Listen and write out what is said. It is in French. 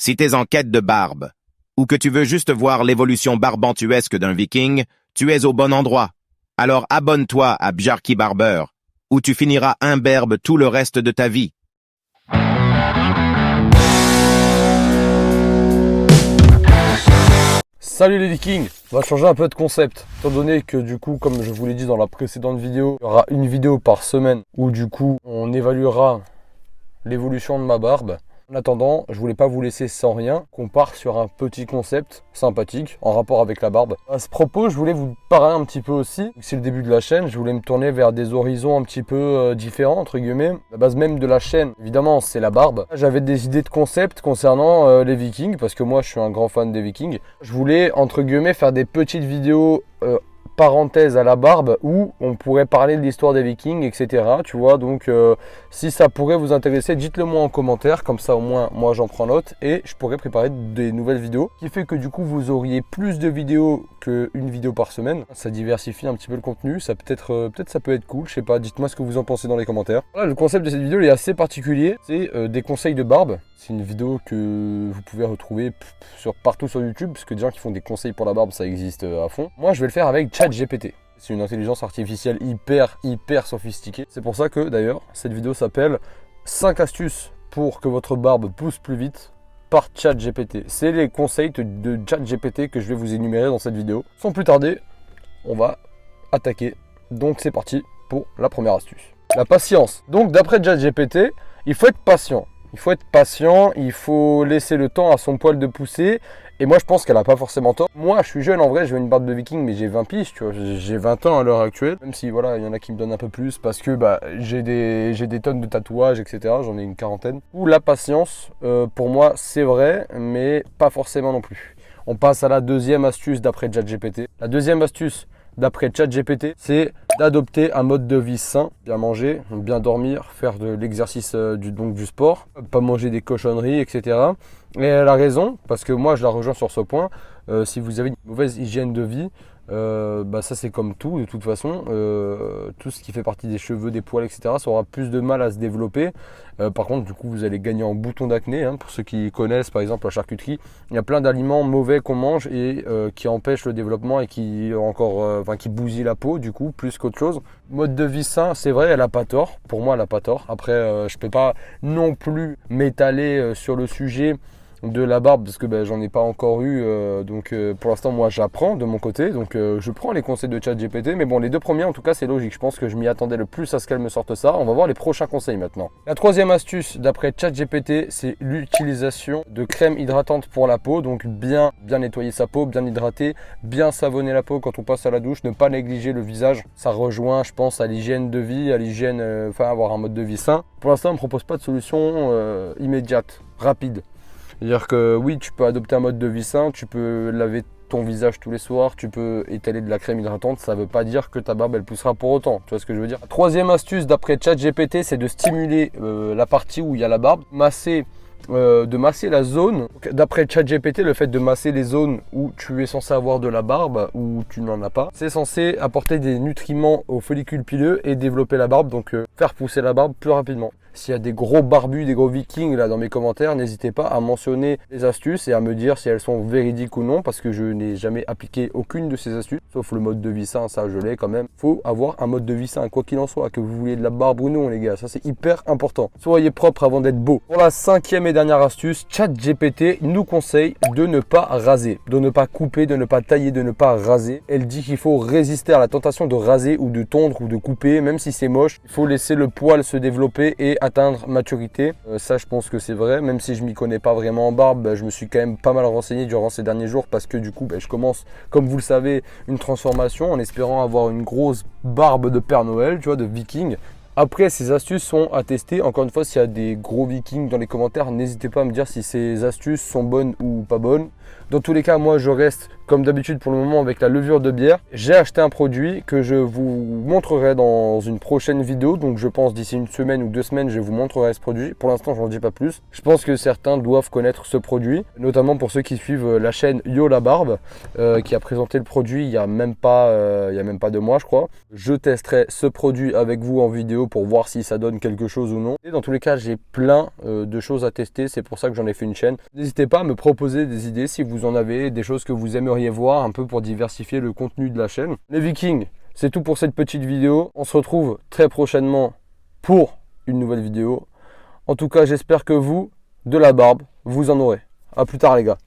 Si t'es en quête de barbe, ou que tu veux juste voir l'évolution barbantuesque d'un viking, tu es au bon endroit. Alors abonne-toi à Bjarki Barber, où tu finiras imberbe tout le reste de ta vie. Salut les Vikings, on va changer un peu de concept, étant donné que du coup, comme je vous l'ai dit dans la précédente vidéo, il y aura une vidéo par semaine où du coup on évaluera l'évolution de ma barbe. En attendant, je voulais pas vous laisser sans rien, qu'on part sur un petit concept sympathique en rapport avec la barbe. À ce propos, je voulais vous parler un petit peu aussi, c'est le début de la chaîne, je voulais me tourner vers des horizons un petit peu différents, entre guillemets. La base même de la chaîne, évidemment, c'est la barbe. J'avais des idées de concept concernant les Vikings, parce que moi je suis un grand fan des Vikings. Je voulais, entre guillemets, faire des petites vidéos parenthèse à la barbe où on pourrait parler de l'histoire des Vikings, etc. Tu vois, donc si ça pourrait vous intéresser, dites-le moi en commentaire, comme ça au moins moi j'en prends note et je pourrais préparer des nouvelles vidéos, qui fait que du coup vous auriez plus de vidéos qu'une vidéo par semaine. Ça diversifie un petit peu le contenu, ça peut-être ça peut être cool, je sais pas, dites-moi ce que vous en pensez dans les commentaires. Voilà, le concept de cette vidéo il est assez particulier, c'est des conseils de barbe. C'est une vidéo que vous pouvez retrouver partout sur YouTube, parce que des gens qui font des conseils pour la barbe, ça existe à fond. Moi, je vais le faire avec ChatGPT. C'est une intelligence artificielle hyper sophistiquée. C'est pour ça que, d'ailleurs, cette vidéo s'appelle 5 astuces pour que votre barbe pousse plus vite par ChatGPT. C'est les conseils de ChatGPT que je vais vous énumérer dans cette vidéo. Sans plus tarder, on va attaquer. Donc, c'est parti pour la première astuce. La patience. Donc, d'après ChatGPT, il faut être patient. Il faut être patient, il faut laisser le temps à son poil de pousser. Et moi, je pense qu'elle n'a pas forcément tort. Moi, je suis jeune, en vrai, je veux une barbe de viking, mais j'ai 20 piges, tu vois. J'ai 20 ans à l'heure actuelle. Même si, voilà, il y en a qui me donnent un peu plus parce que j'ai des tonnes de tatouages, etc. J'en ai une quarantaine. Ou la patience, pour moi, c'est vrai, mais pas forcément non plus. On passe à la deuxième astuce d'après ChatGPT. La deuxième astuce d'après ChatGPT, c'est d'adopter un mode de vie sain, bien manger, bien dormir, faire de l'exercice, du sport, pas manger des cochonneries, etc. Et elle a raison, parce que moi je la rejoins sur ce point. Si vous avez une mauvaise hygiène de vie, ça c'est comme tout, de toute façon, tout ce qui fait partie des cheveux, des poils, etc. ça aura plus de mal à se développer. Par contre, du coup, vous allez gagner en boutons d'acné. Pour ceux qui connaissent, par exemple, la charcuterie, il y a plein d'aliments mauvais qu'on mange et qui empêchent le développement et qui bousillent la peau, du coup, plus qu'autre chose. Mode de vie sain, c'est vrai, elle n'a pas tort. Pour moi, elle n'a pas tort. Après, je ne peux pas non plus m'étaler sur le sujet de la barbe parce que j'en ai pas encore eu, donc pour l'instant moi j'apprends de mon côté, donc je prends les conseils de ChatGPT, mais bon, les deux premiers en tout cas c'est logique, je pense que je m'y attendais le plus à ce qu'elle me sorte ça. On va voir les prochains conseils maintenant. La troisième astuce d'après ChatGPT, c'est l'utilisation de crème hydratante pour la peau, donc bien nettoyer sa peau, bien hydrater, bien savonner la peau quand on passe à la douche, ne pas négliger le visage. Ça rejoint, je pense, à l'hygiène de vie, à l'hygiène, avoir un mode de vie sain. Pour l'instant on ne propose pas de solution immédiate, rapide. C'est-à-dire que oui, tu peux adopter un mode de vie sain, tu peux laver ton visage tous les soirs, tu peux étaler de la crème hydratante, ça ne veut pas dire que ta barbe elle poussera pour autant, tu vois ce que je veux dire. La troisième astuce d'après ChatGPT, c'est de stimuler la partie où il y a la barbe, de masser la zone. D'après ChatGPT, le fait de masser les zones où tu es censé avoir de la barbe ou tu n'en as pas, c'est censé apporter des nutriments aux follicules pileux et développer la barbe, donc faire pousser la barbe plus rapidement. S'il y a des gros barbus, des gros vikings là dans mes commentaires, n'hésitez pas à mentionner les astuces et à me dire si elles sont véridiques ou non, parce que je n'ai jamais appliqué aucune de ces astuces, sauf le mode de vie sain, ça je l'ai quand même. Faut avoir un mode de vie sain, quoi qu'il en soit, que vous vouliez de la barbe ou non les gars, ça c'est hyper important. Soyez propre avant d'être beau. Pour la cinquième et dernière astuce, ChatGPT nous conseille de ne pas raser, de ne pas couper, de ne pas tailler, de ne pas raser. Elle dit qu'il faut résister à la tentation de raser ou de tondre ou de couper, même si c'est moche. Il faut laisser le poil se développer et atteindre maturité. Ça je pense que c'est vrai, même si je m'y connais pas vraiment en barbe, je me suis quand même pas mal renseigné durant ces derniers jours parce que du coup je commence, comme vous le savez, une transformation en espérant avoir une grosse barbe de Père Noël, tu vois, de viking. Après, ces astuces sont à tester. Encore une fois, s'il y a des gros vikings dans les commentaires, n'hésitez pas à me dire si ces astuces sont bonnes ou pas bonnes. Dans tous les cas, moi je reste comme d'habitude pour le moment avec la levure de bière. J'ai acheté un produit que je vous montrerai dans une prochaine vidéo. Donc je pense d'ici une semaine ou 2 semaines, je vous montrerai ce produit. Pour l'instant, j'en dis pas plus. Je pense que certains doivent connaître ce produit, notamment pour ceux qui suivent la chaîne Yo la Barbe, qui a présenté le produit il y a même pas 2 mois, je crois. Je testerai ce produit avec vous en vidéo pour voir si ça donne quelque chose ou non. Et dans tous les cas, j'ai plein de choses à tester. C'est pour ça que j'en ai fait une chaîne. N'hésitez pas à me proposer des idées si vous en avez, des choses que vous aimeriez voir un peu pour diversifier le contenu de la chaîne. Les Vikings, c'est tout pour cette petite vidéo. On se retrouve très prochainement pour une nouvelle vidéo. En tout cas, j'espère que vous, de la barbe, vous en aurez. À plus tard les gars.